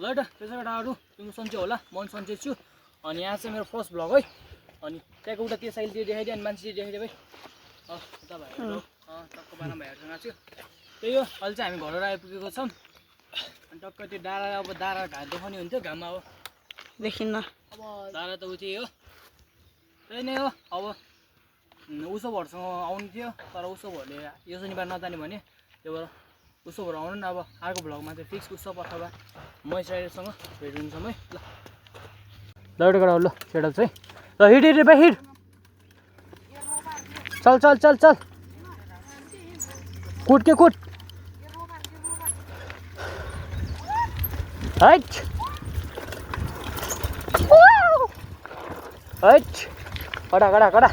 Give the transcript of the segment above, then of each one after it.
ल त त्यसो केटाहरू तिम्रो सन्चै होला म पनि सन्चै छु अनि यहाँ चाहिँ मेरो फर्स्ट भ्लग है अनि त्यहाँको उता त्यो साइड देखाइदियो अनि मान्छे देखाइदियो भाइ उता भाइहरू टक्क बाह्र भाइहरूसँग छु त्यही हो अहिले चाहिँ हामी घरबाट आइपुगेको छौँ अनि टक्क त्यो डाँडा अब डाँडा घाट देखाउने हुन्थ्यो घाममा अब देखिन्न अब डाँडा त उतै हो त्यही नै हो अब उसोभरसँग आउनु थियो तर उसोभरले यो शनिबार नजाने भने त्यही भएर उसोभर आउनु न अब अर्को भ्लगमा चाहिँ फिक्स उसो अथवा मोइस्चराइजरसँग भेट हुन्छौँ है ल एउटा ल सेटअप चाहिँ ल हिँड हिँड भाइ हिँड चल चल चल चल कुट के कुट हैट हैट कडा कडा कडा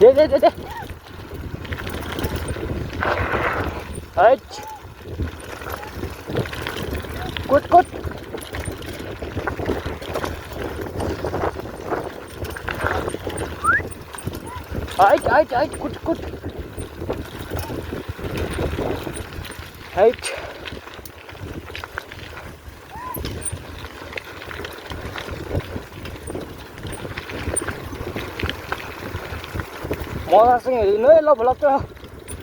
दे दे दे दे हैट कुट कुट हैट हैट हैट कुट कुट हैट मजासँग हेरिदिनु है ल भ्लग त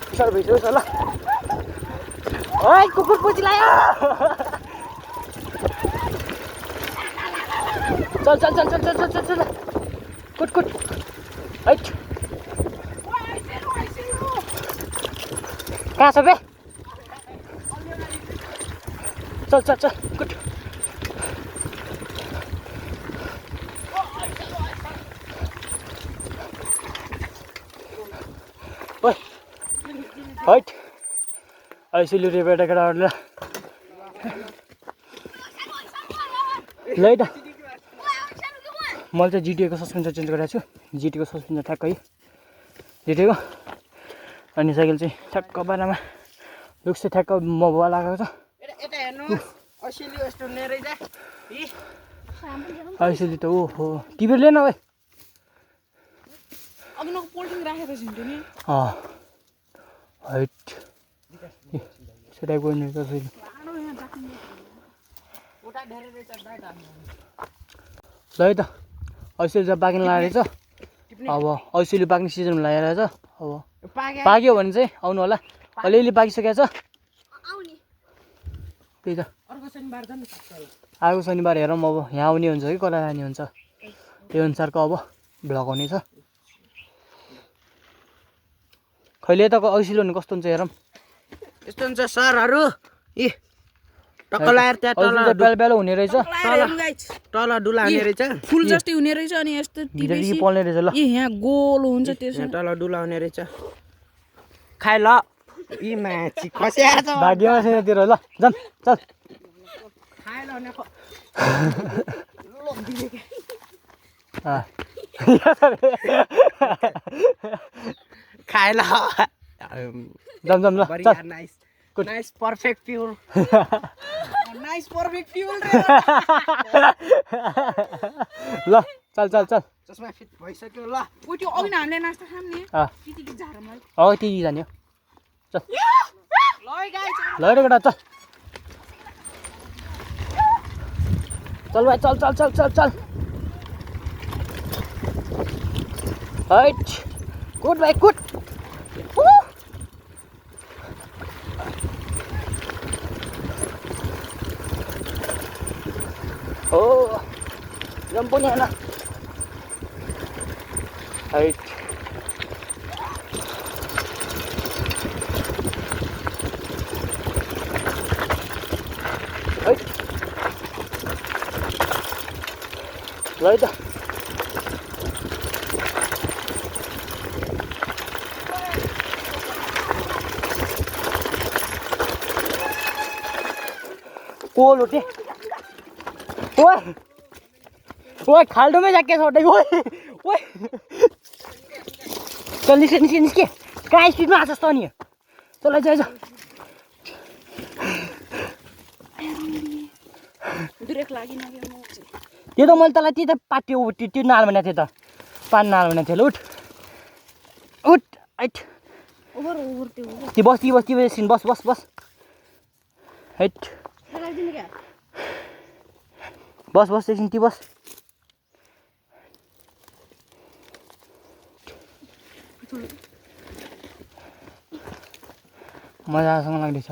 बिसार भइसक्यो छ ल है कुकुर पुचिलायो चल चल चल चल चल चल चल चल कुट कुट हैट कहाँ छ बे चल चल चल कुट ओइ हैट आइसुली रेबेटा केटाहरूले ल है त मैले चाहिँ जिटिएको सस्पेन्सर चेन्ज गरेको छु जिटीको सस्पेन्सर ठ्याक्कै जिटिएको अनि साइकल चाहिँ ठ्याक्क बानामा लुक्स चाहिँ ठ्याक्क म भुवा लगाएको छ आइसुली त ओहो टिपेर लिएन भाइ हैट टाइपको ल है त ऐसुली चाहिँ पाक्न लागेको छ अब ऐसुली पाक्ने सिजन लागेको छ अब पाक्यो भने चाहिँ आउनु होला अलिअलि पाकिसकेको छ त्यही त आएको शनिबार हेरौँ अब यहाँ आउने हुन्छ कि कता जाने हुन्छ त्यो अनुसारको अब भ्लग हुनेछ खैले यताको ऐसुली भने कस्तो हुन्छ हेरौँ यस्तो हुन्छ सरहरू इ टक्क लाएर त्यहाँ तल बेला बेला हुने रहेछ तल डुला हुने रहेछ फुल जस्तै हुने रहेछ अनि यस्तो भित्रदेखि पल्ने रहेछ ल यहाँ गोल हुन्छ त्यसो तल डुला हुने रहेछ खाइ ल इ माछी खस्या छ भाग्यमा छैन तेरो ल जाम चल खाइ ल न खाइ ल जाम जाम ल चल nice nice perfect fuel nice perfect fuel ल चल चल चल चस्मा फिट भइसक्यो ल ओ त्यो अघि हामीले नास्ता खाम नि त्यतिकै झारमा त्यही जाने हो चल ल गाइस ल रे केटा चल चल भाइ चल चल चल चल चल हैट कुट भाइ कुट ओ जम्प पनि होइन हैट हैट ल है त पोल उठे ओए ओए खाल्डोमै जाके छोड्दै ओए ओए चल निस्के निस्के निस्के कहाँ स्पिडमा आछस् त नि चल आइज आइज ब्रेक लागिन त्यो त मैले तँलाई त्यही त पाट्यो त्यो नाल भनेको थिएँ त पान नाल भनेको थिएँ ल उठ उठ आइट ओभर ओभर त्यो ती बस ती बस ती बस बस बस बस हैट लगाइदिनु क्या बस बस एकछिन ती बस मजासँग लाग्दैछ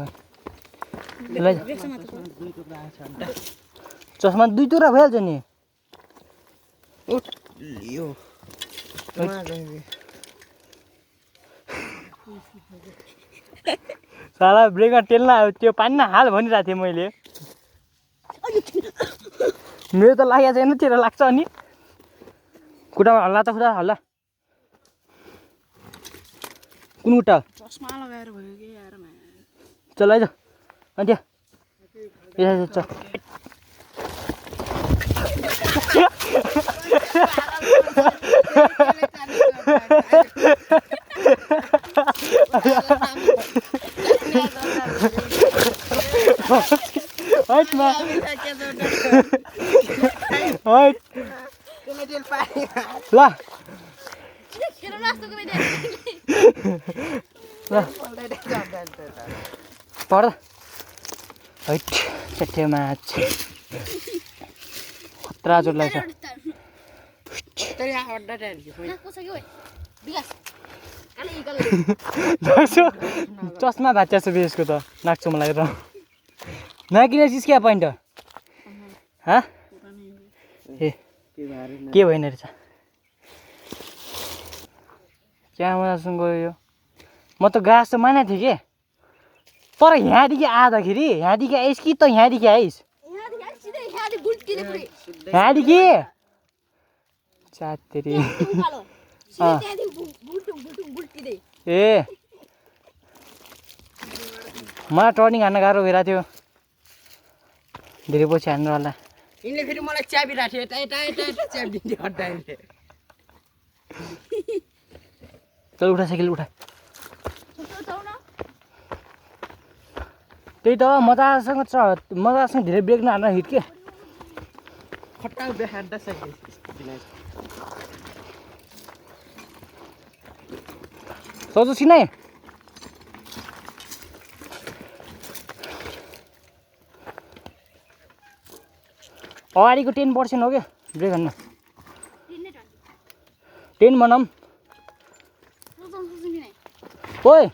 चस्मा 2 टुक्रा भइहाल्छ नि लियो साला ब्रेकमा टेल्न त्यो पानी हाल भनिरहेको थिएँ मैले मेरो त लागेको छैन तेरो लाग्छ अनि खुट्टामा हल्ला त खुट्टा हल्ला कुन खुट्टा चस्मा लगाएर भयो कि यार चल आइज अनि त्यहाँ चल पढ हैट चट्टे माछ खतरा जोड लाग्छ चस्मा भाँच्चा छ बेसको त नाक्छु मलाई त नकिन चिज क्या पॉइन्ट हाँ ए के भएन रहेछ क्या मजासँग गयो यो म त गाँस त मानेको थिएँ के तर यहाँदेखि आउँदाखेरि यहाँदेखि आइस कि त यहाँदेखि आइस यहाँदेखि चातेरी ए मलाई टर्निङ हान्न गाह्रो भइरहेको थियो धेरै पछि हान्नु होला यिनले फेरि मलाई च्यापिरहेको थियो यता यता यता च्याप दिन्थ्यो हटाइन्थे चल उठा साइकल उठा त्यही त मजासँग धेरै ब्रेक नहाल्न हिट के खट्टा देखाड्दा साइकल सोचो सिनाइ अगाडिको 10% हो क्या ब्रेक हान्न 10 बनाऊँ ओइ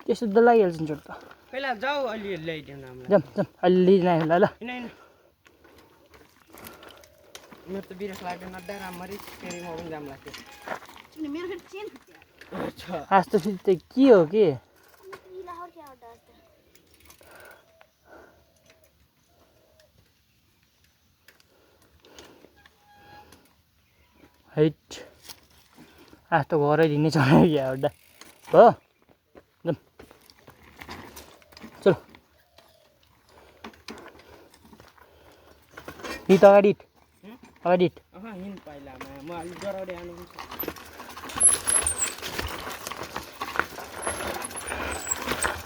त्यस्तो त लागिहाल्छ नि चोट त पहिला जाऊ अलि ल्याइदिउँ न जाम जाम अलि लिइ ल ल मेरो त बिरस लाग्दैन अड्डा राम्ररी फेरि म पनि जाम लाग्थ्यो आज त फेरि त के हो के हैट आज त घरै दिने चढायो क्या अड्डा हो जाम चलो हिट अगाडि अगाडि हिँड पहिला म अलिक गराउँदै आउनु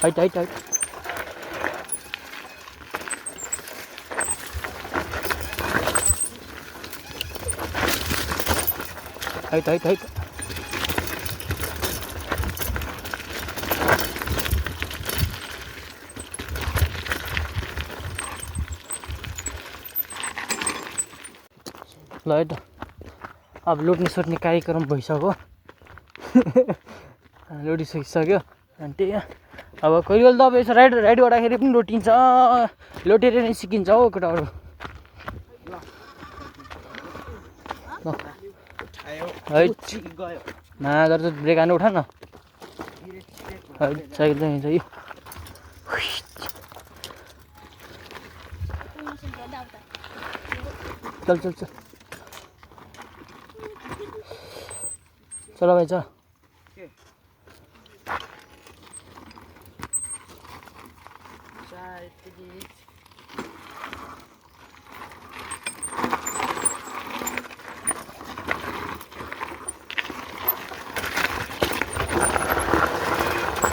हैट हैट हैट हैट हैट हैट ल है त अब लुट्ने सुट्ने कार्यक्रम भइसक्यो लुटिसकिसक्यो अनि त्यही अब कहिले कहिले त अब यसो राइड गर्दाखेरि पनि लुटिन्छ लुटेर नै सिकिन्छ हौ केटाहरू है नगर त ब्रेक हान्नु उठा न साइकल चाहिँ हिँड्छ यो चल चल चल चलो भाइ चल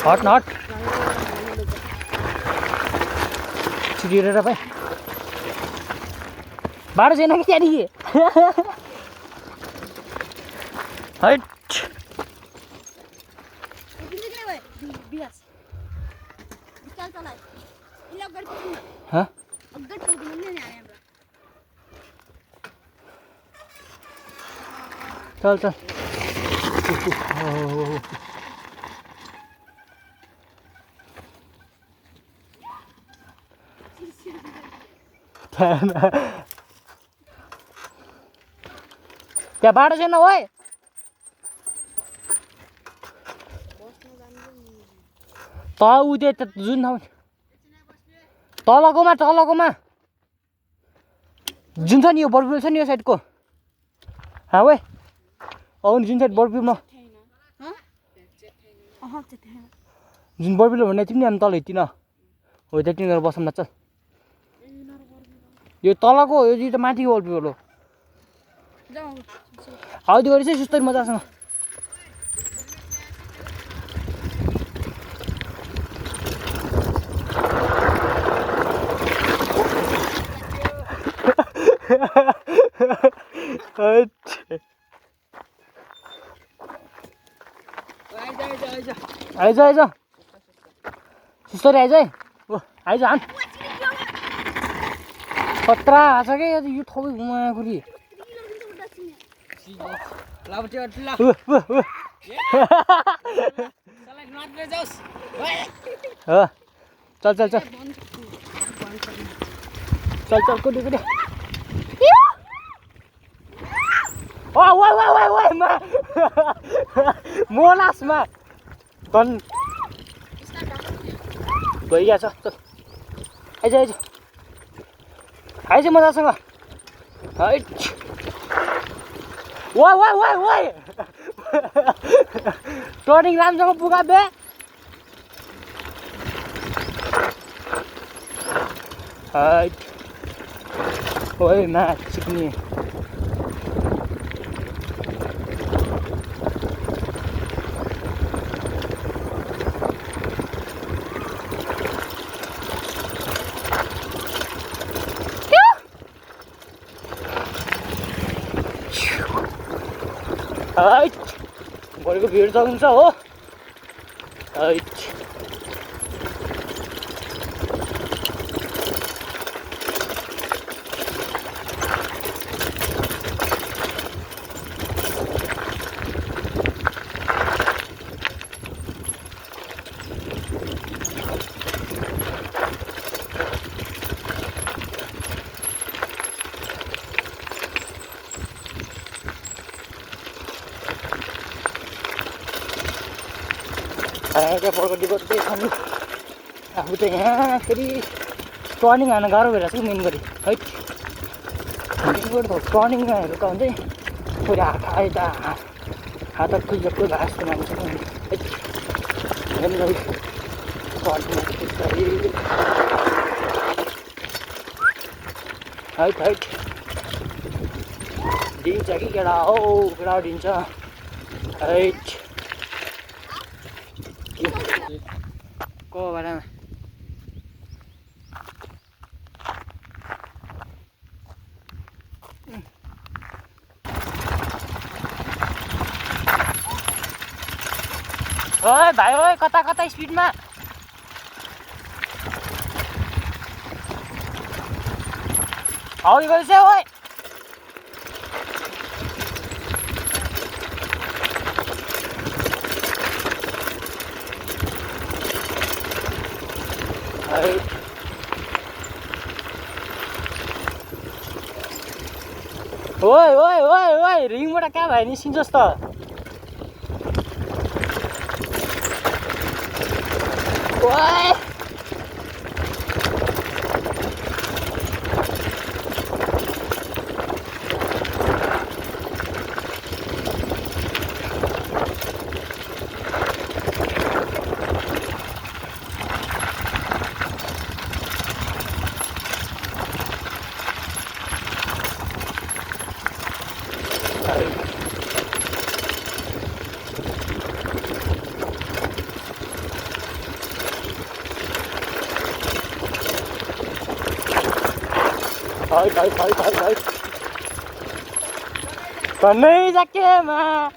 हट न हट छिटेर भाइ बाटो छैन कि त्यहाँदेखि हैट हाँ चल चल त्यहाँ बाटो छैन ओइ त उ त्यो जुन ठाउँ तलकोमा जुन छ नि यो बर्फिल छ नि यो साइडको हाँ ओइ आउनु जुन साइड बर्फिलमा जुन बर्फिल भन्ने तिमी अनि तल हिँड्दिन हो त्यति गरेर बसौँ न चल यो तलको यो चाहिँ त माथिको बर्फिल हो हौ त्यो गरेपछि सुस्तरी मजासँग आइज सुस्तरी आइज है ओ आइज हान खतरा आछ के यो ठाउँ घुमाएकोरी चल चल चल चल चल कुदी कुदी ओ ओइ ओइ ओइ ओइ मा मोलासमा तन गइया छ चल आइज आइज आइज मजासँग हाइ ओइ ओइ ओइ ओइ टर्निङ राम्रोसँग पुगा बे हाइ ओइ मा चिक्नी हाइट भोलिको भिड त हुन्छ हो हाइट क्या प्रगति गर्दै खानु आफू त यहाँ फेरि टर्निङ हाल्न गाह्रो भइरहेको छ मेन गरी है मेन गरी त टर्निङहरू त हुँदै फेरि हात खुल्जक्को घाँसको मान्छ हाइट हाइट दिन्छ कि केटा हो केटा दिन्छ हाइट को बारेमा ओए भाइ ओए कता कता स्पिडमा हौडी गइस ओए ओए ओए ओए ओए रिङबाट कहाँ भयो नि सिन्जोस् त ओए Thôi còn đi ra kia mà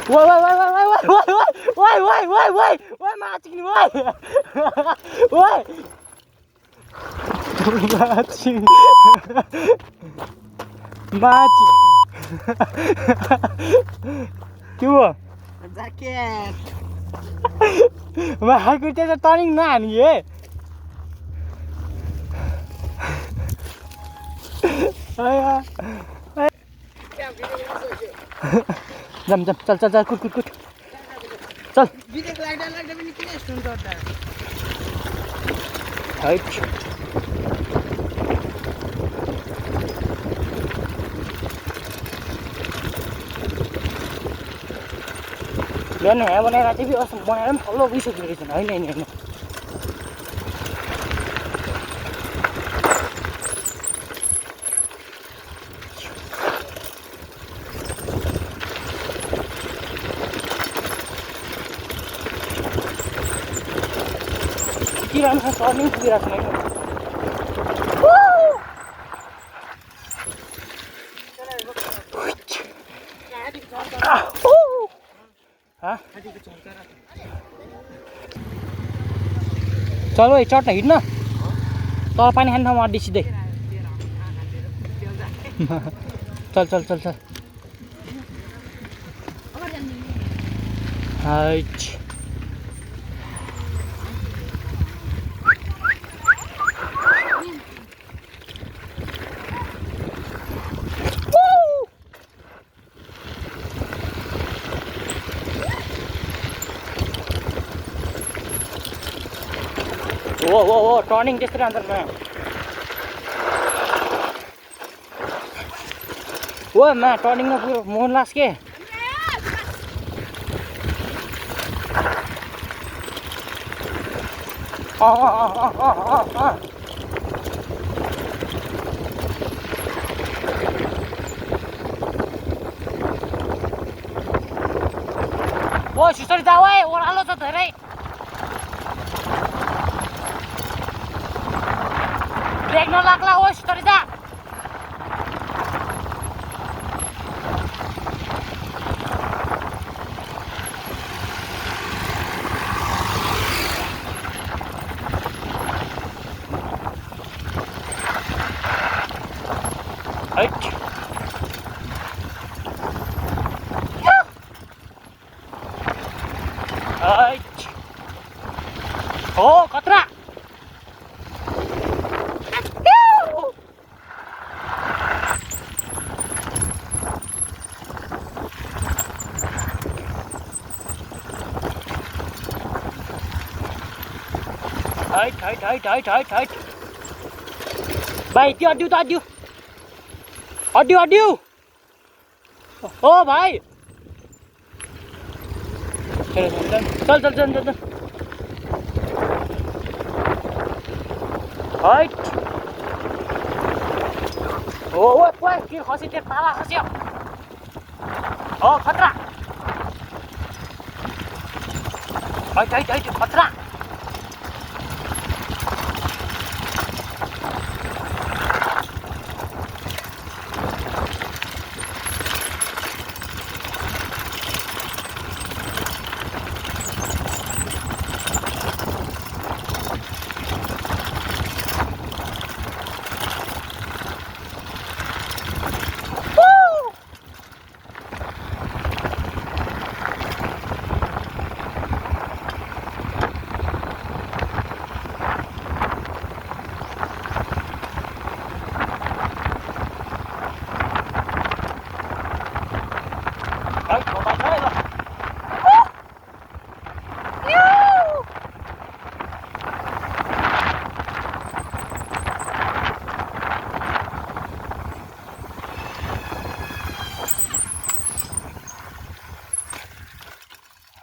Woi, woi, woi, woi, woi, woi, woi, woi, woi, woi, mati ni woi. Woi. Mati. Mati. के भयो ज्याकेट माको त्यो त टर्निङ नहानी हे जम जम चल चल चल कुट कुट कुट चल भिडियो लाग्दा पनि किन यस्तो हुन्छ त हाइट बिहान यहाँ बनाएर चाहिँ अस्ति बनाएर पनि ठल्लो उइसक्यो रहेछ होइन होइन होइन कि राम्रो छ सर्ने पुगिरहेको छैन चल भाइ चट्न हिँड्न तल पानी खाने ठाउँमा अड्डी सिधै चल चल चल चल हाइट ओ टर्निङ त्यस्तै रहन्छ मा टर्निङमा पुरो मोहन लास के ओ सुसरी जाऊ है ओह्रालो छ धेरै ब्रेक नलाग्ला ओ सुसरी जा Right. Right. Oh, katra. Right. Bye, adieu. Adieu. ओ भाइ चल हाइट ओ के खसी त्यो ताला खस्यो हो खतरा हाइट खतरा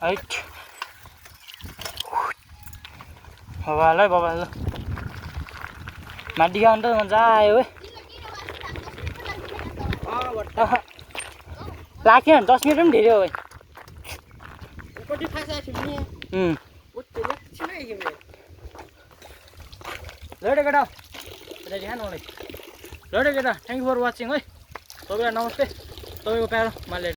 हाइट बाबालाई माटी खानु त मजा आयो है लाग्यो भने 10 मिनट पनि धेरै हो भाइ लडे केटा थ्याङ्क यू फर वाचिङ है तपाईँलाई नमस्ते तपाईँको प्यारो माले